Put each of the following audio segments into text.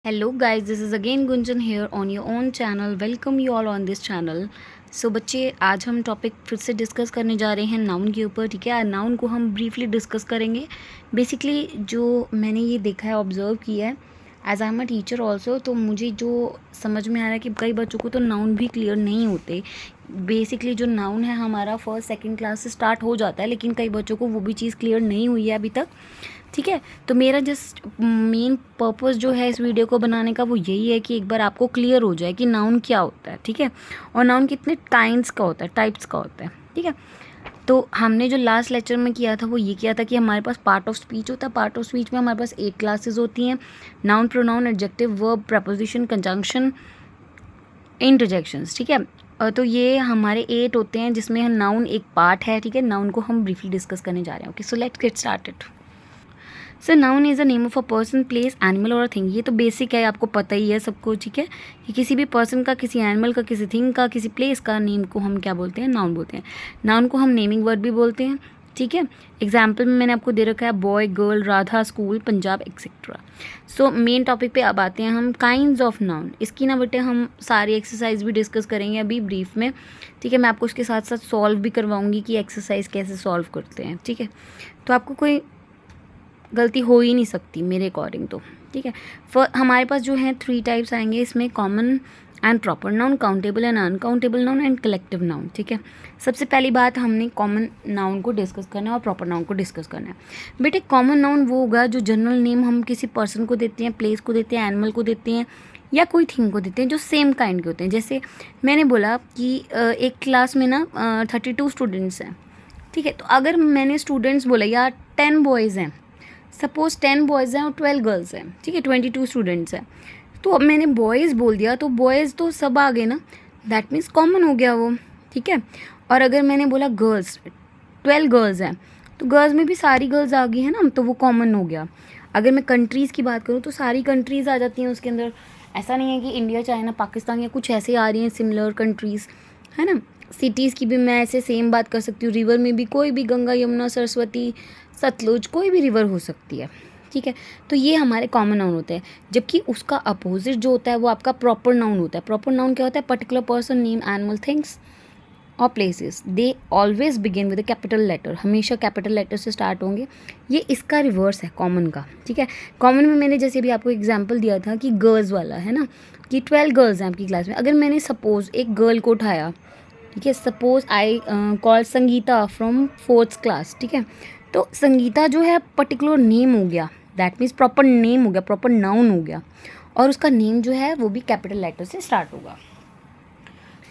Hello guys, this is again Gunjan here on your own channel. Welcome you all on this channel. सो बच्चे, आज हम topic फिर से discuss करने जा रहे हैं नाउन के ऊपर. ठीक है, नाउन को हम ब्रीफली डिस्कस करेंगे. बेसिकली जो मैंने ये देखा है, ऑब्जर्व किया है as I am a teacher also, तो मुझे जो समझ में आ रहा है कि कई बच्चों को तो नाउन भी क्लियर नहीं होते. बेसिकली जो नाउन है हमारा फर्स्ट सेकंड क्लास से स्टार्ट हो जाता है, लेकिन कई बच्चों को वो भी चीज़ क्लियर नहीं हुई है अभी तक. ठीक है, तो मेरा जस्ट मेन पर्पस जो है इस वीडियो को बनाने का वो यही है कि एक बार आपको क्लियर हो जाए कि नाउन क्या होता है. ठीक है, और नाउन कितने काइंड्स का होता है, टाइप्स का होता है. ठीक है, तो हमने जो लास्ट लेक्चर में किया था वो ये किया था कि हमारे पास पार्ट ऑफ स्पीच होता है. पार्ट ऑफ स्पीच में हमारे पास 8 क्लासेस होती हैं: noun, pronoun, adjective, verb, preposition, conjunction, interjections. ठीक है, तो ये हमारे 8 होते हैं जिसमें नाउन एक पार्ट है. ठीक है, नाउन को हम ब्रीफली डिस्कस करने जा रहे हैं. Okay, so let's get started. Sir, noun is a name of a person, place, animal और अ थिंग. ये तो बेसिक है, आपको पता ही है सबको. ठीक है, कि किसी भी पर्सन का, किसी एनिमल का, किसी थिंग का, किसी प्लेस का नेम को हम क्या बोलते हैं? नाउन बोलते हैं. नाउन को हम नेमिंग वर्ड भी बोलते हैं. ठीक है, एग्जाम्पल में मैंने आपको दे रखा है boy, girl, Radha, school, Punjab, etcetera. So main topic पे अब आते हैं हम, काइंड्स ऑफ नाउन. इसकी ना बेटे हम सारी एक्सरसाइज भी डिस्कस करेंगे अभी ब्रीफ में. ठीक है, मैं आपको उसके साथ साथ सॉल्व भी करवाऊंगी कि एक्सरसाइज कैसे सॉल्व करते हैं. ठीक है, तो आपको कोई गलती हो ही नहीं सकती मेरे अकॉर्डिंग तो. ठीक है, हमारे पास जो है 3 टाइप्स आएंगे इसमें: common and proper noun, countable and uncountable noun and collective noun. ठीक है, सबसे पहली बात हमने कॉमन नाउन को डिस्कस करना है और प्रॉपर नाउन को डिस्कस करना है. बेटे, कॉमन नाउन वो होगा जो जनरल नेम हम किसी पर्सन को देते हैं, प्लेस को देते हैं, एनिमल को देते हैं या कोई थिंग को देते हैं जो सेम काइंड के होते हैं. जैसे मैंने बोला कि एक क्लास में ना 32 स्टूडेंट्स हैं. ठीक है, तो अगर मैंने स्टूडेंट्स बोला या 10 बॉयज़ हैं, सपोज 10 बॉयज़ हैं और 12 गर्ल्स हैं. ठीक है, 22 स्टूडेंट्स हैं. तो अब मैंने बॉयज़ बोल दिया तो बॉयज़ तो सब आ गए ना, दैट मीन्स कॉमन हो गया वो. ठीक है, और अगर मैंने बोला गर्ल्स, 12 गर्ल्स हैं, तो गर्ल्स में भी सारी गर्ल्स आ गई है ना, तो वो कॉमन हो गया. अगर मैं कंट्रीज़ की बात करूँ तो सारी कंट्रीज़ आ जाती हैं उसके अंदर. ऐसा नहीं है कि इंडिया, चाइना, पाकिस्तान या कुछ ऐसे आ रही हैं सिमिलर कंट्रीज़, है ना. सिटीज़ की भी मैं ऐसे सेम बात कर सकती हूँ. रिवर में भी कोई भी, गंगा, यमुना, सरस्वती, सतलुज, कोई भी रिवर हो सकती है. ठीक है, तो ये हमारे कॉमन नाउन होते हैं. जबकि उसका अपोजिट जो होता है वो आपका प्रॉपर नाउन होता है. प्रॉपर नाउन क्या होता है? Particular person, name, animal, things और places. They always begin with a capital letter. हमेशा कैपिटल लेटर से स्टार्ट होंगे. ये इसका रिवर्स है कॉमन का. ठीक है, कॉमन में मैंने जैसे भी आपको एग्जाम्पल दिया था कि गर्ल्स वाला, है ना, कि 12 गर्ल्स हैं आपकी क्लास में. अगर मैंने सपोज एक गर्ल को उठाया, ठीक है, suppose I call Sangeeta from 4th class. ठीक है, तो संगीता जो है पर्टिकुलर नेम हो गया, दैट मीन्स प्रॉपर नेम हो गया, प्रॉपर नाउन हो गया, और उसका नेम जो है वो भी कैपिटल लेटर से स्टार्ट होगा.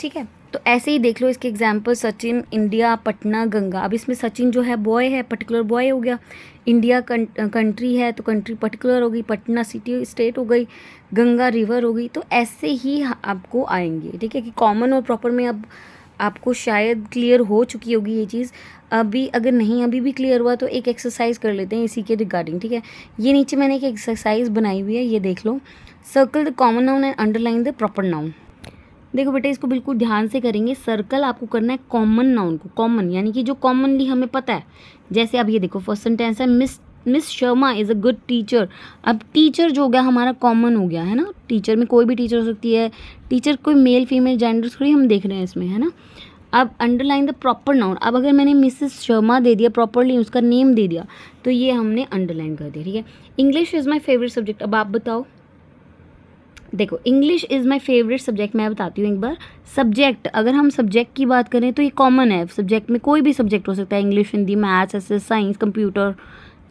ठीक है, तो ऐसे ही देख लो इसके एग्जाम्पल: सचिन, इंडिया, पटना, गंगा. अब इसमें सचिन जो है बॉय है, पर्टिकुलर बॉय हो गया. इंडिया कंट्री है तो कंट्री पर्टिकुलर हो गई. पटना सिटी, स्टेट हो गई. गंगा रिवर हो गई. तो ऐसे ही आपको आएंगे. ठीक है, कि कॉमन और प्रॉपर में अब आपको शायद क्लियर हो चुकी होगी ये चीज़. अभी अगर नहीं अभी भी क्लियर हुआ तो एक एक्सरसाइज कर लेते हैं इसी के रिगार्डिंग. ठीक है, ये नीचे मैंने एक एक्सरसाइज बनाई हुई है, ये देख लो. Circle the common noun and underline the proper noun. देखो बेटा, इसको बिल्कुल ध्यान से करेंगे. सर्कल आपको करना है कॉमन नाउन को. कॉमन यानी कि जो कॉमनली हमें पता है. जैसे अब ये देखो, फर्स्ट सेंटेंस है miss Sharma is a good teacher. अब टीचर जो हो गया हमारा कॉमन हो गया, है ना. टीचर में कोई भी टीचर हो सकती है. टीचर कोई मेल फीमेल जेंडर थोड़ी हम देख रहे हैं इसमें, है ना. अब अंडरलाइन द प्रॉपर नाउन. अब अगर मैंने मिसेस शर्मा दे दिया, प्रॉपरली उसका नेम दे दिया, तो ये हमने अंडरलाइन कर दिया. ठीक है, English is my favourite subject. अब आप बताओ. देखो, English is my favourite subject. मैं बताती हूँ एक बार. सब्जेक्ट, अगर हम सब्जेक्ट की बात करें तो ये कॉमन है. सब्जेक्ट में कोई भी सब्जेक्ट हो सकता है: English, Hindi, maths, SS, science, computer,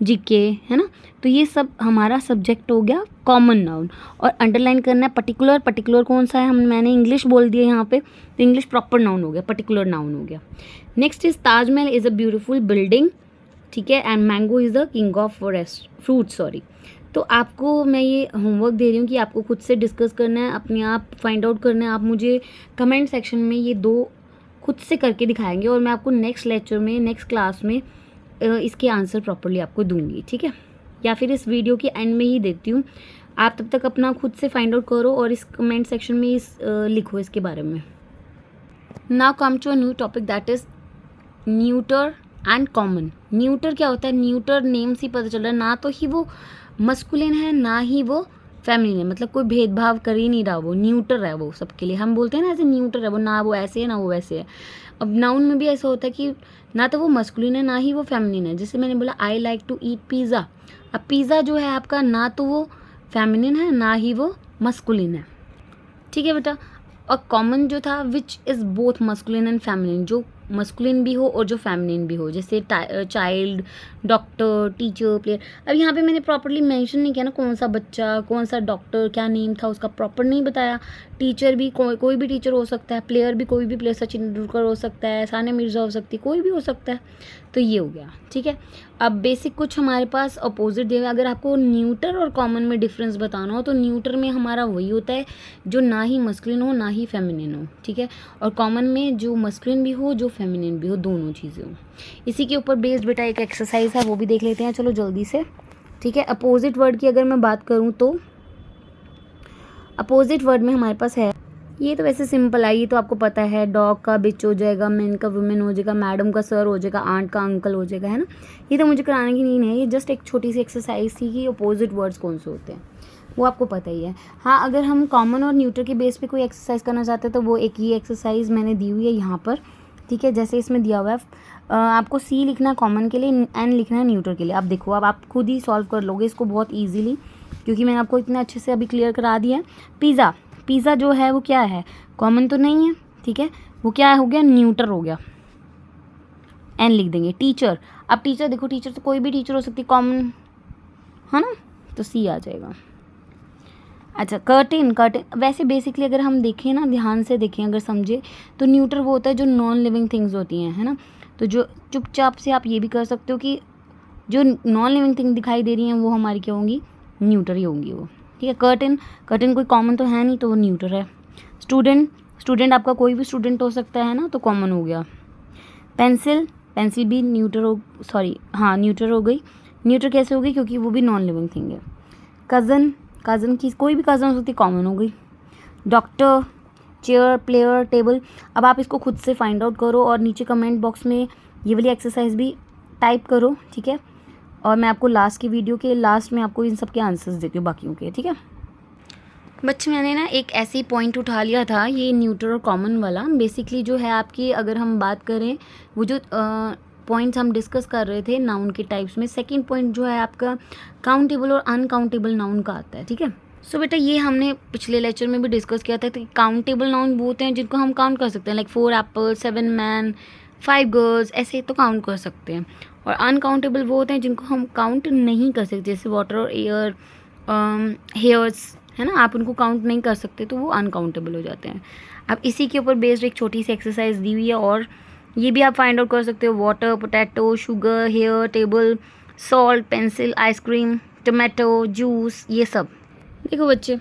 GK, है ना. तो ये सब हमारा सब्जेक्ट हो गया कॉमन नाउन. और अंडरलाइन करना है पर्टिकुलर. पर्टिकुलर कौन सा है? मैंने इंग्लिश बोल दिया यहाँ पे, तो इंग्लिश प्रॉपर नाउन हो गया, पर्टिकुलर नाउन हो गया. Next is Taj Mahal is a beautiful building. ठीक है, and mango is the king of fruit. Sorry. तो आपको मैं ये होमवर्क दे रही हूँ कि आपको खुद से डिस्कस करना है, अपने आप फाइंड आउट करना है. आप मुझे कमेंट सेक्शन में ये 2 खुद से करके दिखाएंगे और मैं आपको नेक्स्ट लेक्चर में, नेक्स्ट क्लास में इसके आंसर प्रॉपरली आपको दूंगी. ठीक है, या फिर इस वीडियो के एंड में ही देती हूँ. आप तब तक अपना खुद से फाइंड आउट करो और इस कमेंट सेक्शन में लिखो इसके बारे में. Now come to a new topic, that is neuter and common. Neuter क्या होता है? न्यूटर नेम से ही पता चल रहा है, ना तो ही वो मस्कुलिन है ना ही वो फेमिनिन है, मतलब कोई भेदभाव कर ही नहीं रहा, वो न्यूट्रल है वो सबके लिए। हम बोलते हैं ना ऐसे न्यूट्रल है वो, ना वो ऐसे है ना वो वैसे है। अब नाउन में भी ऐसा होता है कि ना तो वो मस्कुलिन है ना ही वो फेमिनिन है। जैसे मैंने बोला I like to eat pizza, अब पिज़्ज़ा जो है आपका ना तो वो फेमिनिन है ना ही वो मस्कुलिन है, ठीक है बेटा। और कॉमन जो था which is both masculine and feminine, जो मस्कुलिन भी हो और जो फेमिनिन भी हो, जैसे चाइल्ड, डॉक्टर, टीचर, प्लेयर। अब यहाँ पे मैंने प्रॉपरली मेंशन नहीं किया ना कौन सा बच्चा, कौन सा डॉक्टर, क्या नेम था उसका, प्रॉपर नहीं बताया। टीचर भी कोई भी टीचर हो सकता है, प्लेयर भी कोई भी प्लेयर, सचिन तेंदुलकर हो सकता है, सानिया मिर्ज़ा हो सकती है, कोई भी हो सकता है। तो ये हो गया, ठीक है। अब बेसिक कुछ हमारे पास अपोजिट दिए हुए। अगर आपको न्यूटर और कॉमन में डिफरेंस बताना हो तो न्यूटर में हमारा वही होता है जो ना ही मस्कुलिन हो ना ही फेमिनिन हो, ठीक है। और कॉमन में जो मस्कुलिन भी हो जो फेमिनिन भी हो, दोनों चीज़ें हो। इसी के ऊपर बेस्ड बेटा एक एक्सरसाइज है, वो भी देख लेते हैं, चलो जल्दी से, ठीक है। अपोजिट वर्ड की अगर मैं बात करूँ तो अपोजिट वर्ड में हमारे पास है, ये तो वैसे सिंपल है, ये तो आपको पता है, डॉग का बिच हो जाएगा, मैन का वुमेन हो जाएगा, मैडम का सर हो जाएगा, आंट का अंकल हो जाएगा, है ना। ये तो मुझे कराने की नहीं है, ये जस्ट एक छोटी सी एक्सरसाइज थी कि अपोजिट वर्ड्स कौन से होते हैं, वो आपको पता ही है। हाँ, अगर हम कॉमन और न्यूट्रल के बेस पे कोई एक्सरसाइज करना चाहते हैं तो वो एक ये एक्सरसाइज मैंने दी हुई है यहाँ पर, ठीक है। जैसे इसमें दिया हुआ है आपको सी लिखना है कॉमन के लिए, एन लिखना है न्यूट्रल के लिए। आप देखो, अब आप खुद ही सॉल्व कर लोगे इसको बहुत ईजिली, क्योंकि मैंने आपको इतने अच्छे से अभी क्लियर करा दिया है। पिज़्ज़ा, पिज़्ज़ा जो है वो क्या है, कॉमन तो नहीं है, ठीक है, वो क्या हो गया, न्यूट्रल हो गया, एन लिख देंगे। टीचर, अब टीचर देखो, टीचर तो कोई भी टीचर हो सकती है, कॉमन है ना, तो सी आ जाएगा। अच्छा, कर्टेन, कर्टेन वैसे बेसिकली अगर हम देखें ना, ध्यान से देखें, अगर समझे तो न्यूट्रल वो होता है जो नॉन लिविंग थिंग्स होती हैं, है ना। तो जो चुपचाप से आप ये भी कर सकते हो कि जो नॉन लिविंग थिंग दिखाई दे रही हैं वो हमारी क्या होंगी, न्यूट्रल ही होंगी वो, ठीक है। कर्टेन, कर्टेन कोई कॉमन तो है नहीं तो वो न्यूट्रल है। स्टूडेंट, स्टूडेंट आपका कोई भी स्टूडेंट हो सकता है ना, तो कॉमन हो गया। पेंसिल, पेंसिल भी न्यूट्रल हो, सॉरी हाँ न्यूट्रल हो गई। न्यूट्रल कैसे हो गई, क्योंकि वो भी नॉन लिविंग थिंग है। कज़न, कज़न की कोई भी कज़न हो सकती है, कॉमन हो गई। Doctor, chair, player, table. अब आप इसको खुद से फाइंड आउट करो और नीचे कमेंट बॉक्स में ये वाली एक्सरसाइज भी टाइप करो, ठीक है। और मैं आपको लास्ट की वीडियो के लास्ट में आपको इन सब के आंसर्स देती हूँ बाकियों के, ठीक है। बच्चे मैंने ना एक ऐसी पॉइंट उठा लिया था, ये न्यूट्रल और कॉमन वाला। बेसिकली जो है आपकी, अगर हम बात करें, वो जो पॉइंट्स हम डिस्कस कर रहे थे नाउन के टाइप्स में, सेकंड पॉइंट जो है आपका काउंटेबल और अनकाउंटेबल नाउन का आता है, ठीक है। सो बेटा ये हमने पिछले लेक्चर में भी डिस्कस किया था कि काउंटेबल नाउन वो होते हैं जिनको हम काउंट कर सकते हैं, लाइक 4 एप्पल, 7 मैन, 5 गर्ल्स, ऐसे तो काउंट कर सकते हैं। और अनकाउंटेबल वो होते हैं जिनको हम काउंट नहीं कर सकते, जैसे वाटर और एयर, हेयर्स, है ना, आप उनको काउंट नहीं कर सकते तो वो अनकाउंटेबल हो जाते हैं। अब इसी के ऊपर बेस्ड एक छोटी सी एक्सरसाइज दी हुई है, और ये भी आप फाइंड आउट कर सकते हो, water, potato, sugar, hair, table, salt, pencil, ice cream, tomato, juice, ये सब। देखो बच्चे,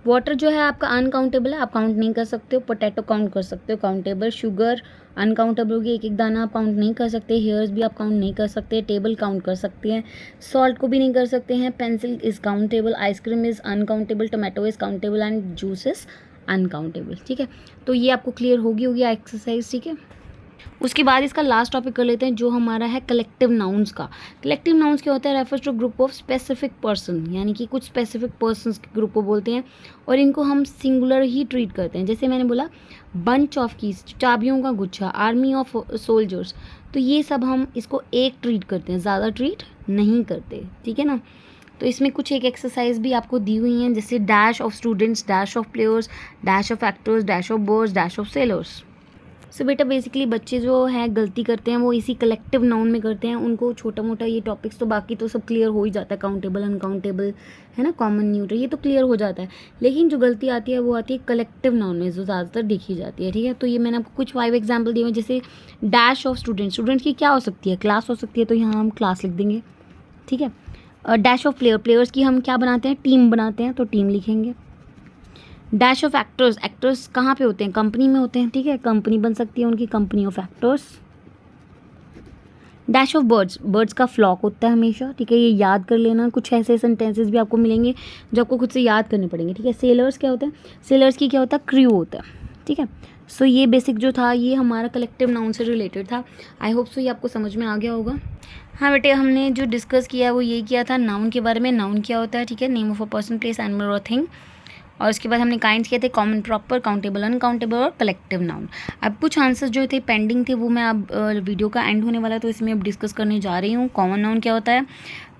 वाटर जो है आपका अनकाउंटेबल है, आप काउंट नहीं कर सकते हो। पोटैटो काउंट कर सकते हो, काउंटेबल। शुगर अनकाउंटेबल होगी, एक एक दाना आप काउंट नहीं कर सकते। हेयर्स भी आप काउंट नहीं कर सकते। टेबल काउंट कर सकते हैं, सॉल्ट को भी नहीं कर सकते हैं। Pencil is countable, ice cream is uncountable, tomato is countable and juice is uncountable, ठीक है। तो ये आपको क्लियर होगी एक्सरसाइज, ठीक है। उसके बाद इसका लास्ट टॉपिक कर लेते हैं जो हमारा है कलेक्टिव नाउन्स का। कलेक्टिव नाउन्स क्या होता है, refers to group of specific person, यानी कि कुछ स्पेसिफिक पर्सन्स के ग्रुप को बोलते हैं, और इनको हम सिंगुलर ही ट्रीट करते हैं। जैसे मैंने बोला बंच ऑफ कीज, चाबियों का गुच्छा, आर्मी ऑफ सोल्जर्स, तो ये सब हम इसको एक ट्रीट करते हैं, ज़्यादा ट्रीट नहीं करते, ठीक है ना। तो इसमें कुछ एक एक्सरसाइज भी आपको दी हुई हैं, जैसे dash of students, dash of players, dash of actors, dash of birds, dash of sellers. So बेटा बेसिकली बच्चे जो है गलती करते हैं वो इसी कलेक्टिव नाउन में करते हैं। उनको छोटा मोटा ये टॉपिक्स तो बाकी तो सब क्लियर हो ही जाता है, काउंटेबल, अनकाउंटेबल, है ना, कॉमन, न्यूट्रल, ये तो क्लियर हो जाता है। लेकिन जो गलती आती है वो आती है कलेक्टिव नाउन में, जो ज़्यादातर देखी जाती है, ठीक है। तो ये मैंने आपको कुछ 5 एग्जाम्पल दिए हैं, जैसे डैश ऑफ स्टूडेंट, स्टूडेंट्स की क्या हो सकती है, क्लास हो सकती है, तो यहाँ हम क्लास लिख देंगे, ठीक है। डैश ऑफ प्लेयर, प्लेयर्स की हम क्या बनाते हैं, टीम बनाते हैं, तो टीम लिखेंगे। डैश ऑफ एक्टर्स, एक्टर्स कहाँ पे होते हैं, कंपनी में होते हैं, ठीक है, कंपनी बन सकती है उनकी, company of actors. Dash of birds, birds का फ्लॉक होता है हमेशा, ठीक है, ये याद कर लेना। कुछ ऐसे सेंटेंसेस भी आपको मिलेंगे जो आपको खुद से याद करने पड़ेंगे, ठीक है। सेलर्स क्या होता है, सेलर्स की क्या होता है, क्रू होता है, ठीक है। सो ये बेसिक जो था ये हमारा कलेक्टिव नाउन से रिलेटेड था। आई होप सो ये आपको समझ में आ गया होगा। हाँ बेटे, हमने जो डिस्कस किया वो ये किया था नाउन के बारे में। नाउन क्या होता है, ठीक है, name of a person, place, animal और थिंग। और उसके बाद हमने काइंड्स किए थे कॉमन, प्रॉपर, काउंटेबल, अनकाउंटेबल और कलेक्टिव नाउन। अब कुछ आंसर्स जो थे पेंडिंग थे वो मैं अब वीडियो का एंड होने वाला है तो इसमें अब डिस्कस करने जा रही हूँ। कॉमन नाउन क्या होता है?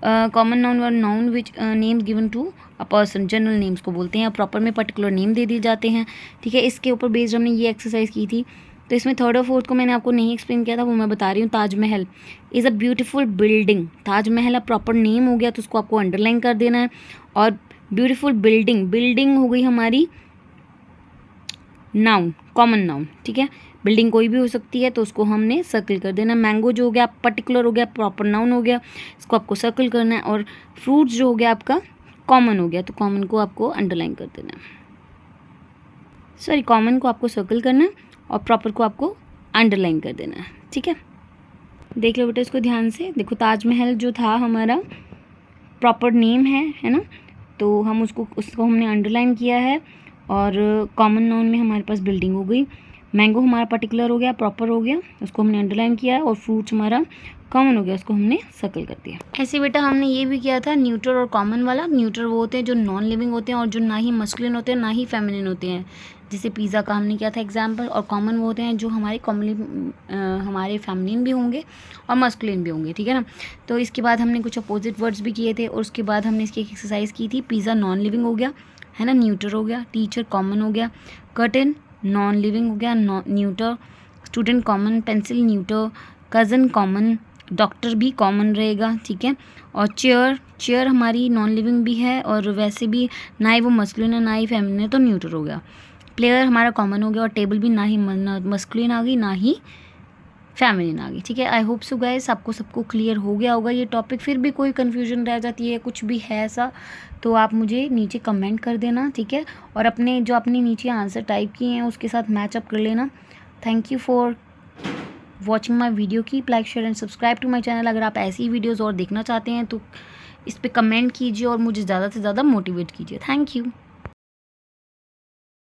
कॉमन नाउन व noun which names given to a person, general names को बोलते हैं। प्रॉपर में पर्टिकुलर नेम दे दिए जाते हैं, ठीक है। इसके ऊपर बेस्ड हमने ये एक्सरसाइज की थी। तो इसमें थर्ड और फोर्थ को मैंने आपको नहीं एक्सप्लेन किया था, वो मैं बता रही हूँ। Taj Mahal is a beautiful building. Taj Mahal अब प्रॉपर नेम हो गया तो उसको आपको अंडरलाइन कर देना है। और ब्यूटीफुल बिल्डिंग, बिल्डिंग हो गई हमारी नाउन, कॉमन नाउन, ठीक है। बिल्डिंग कोई भी हो सकती है तो उसको हमने सर्कल कर देना। मैंगो जो हो गया पर्टिकुलर हो गया, प्रॉपर नाउन हो गया, इसको आपको सर्कल करना है। और फ्रूट्स जो हो गया आपका कॉमन हो गया तो कॉमन को आपको अंडरलाइन कर देना है। सॉरी, कॉमन को आपको सर्कल करना है और प्रॉपर को आपको अंडरलाइन कर देना है, ठीक है। देख लो बेटा इसको ध्यान से। देखो ताजमहल जो था हमारा प्रॉपर नेम है ना, तो हम उसको हमने अंडरलाइन किया है। और कॉमन नाउन में हमारे पास बिल्डिंग हो गई। मैंगो हमारा पर्टिकुलर हो गया, प्रॉपर हो गया, उसको हमने अंडरलाइन किया है। और फ्रूट्स हमारा कॉमन हो गया, उसको हमने सर्कल कर दिया। ऐसे बेटा हमने ये भी किया था न्यूट्रल और कॉमन वाला। न्यूट्रल वो होते हैं जो नॉन लिविंग होते हैं और जो ना ही मस्कुलिन होते हैं ना ही फेमिनिन होते हैं, जैसे पिज़्ज़ा का हमने किया था एग्जाम्पल। और कॉमन वो होते हैं जो हमारे हमारे फेमिनिन भी होंगे और मस्कुलिन भी होंगे, ठीक है ना। तो इसके बाद हमने कुछ अपोजिट वर्ड्स भी किए थे और उसके बाद हमने इसकी एक एक्सरसाइज की थी। पिज़्ज़ा नॉन लिविंग हो गया, है ना, न्यूट्रल हो गया। टीचर कॉमन हो गया। कर्टन नॉन लिविंग हो गया, neutral. Student common, pencil neutral, cousin common, doctor भी कॉमन रहेगा, ठीक है। और चेयर हमारी नॉन लिविंग भी है और वैसे भी ना ही वो मस्कुलिन है ना ही फेमिनिन है तो न्यूट्रल हो गया। प्लेयर हमारा कॉमन हो गया और टेबल भी ना ही मस्कुलिन आ गई ना ही फेमिनिन आ गई, ठीक है। आई होप सो गाइस आपको सबको क्लियर हो गया होगा ये टॉपिक। फिर भी कोई कन्फ्यूजन रह जाती है, कुछ भी है ऐसा, तो आप मुझे नीचे कमेंट कर देना, ठीक है। और अपने जो अपने नीचे आंसर टाइप किए हैं उसके साथ मैचअप कर लेना। Thank you for watching my video. Keep like, share and subscribe to my channel. अगर आप ऐसी ही वीडियोज़ और देखना चाहते हैं तो इस पर कमेंट कीजिए और मुझे ज़्यादा से ज़्यादा मोटिवेट कीजिए। Thank you.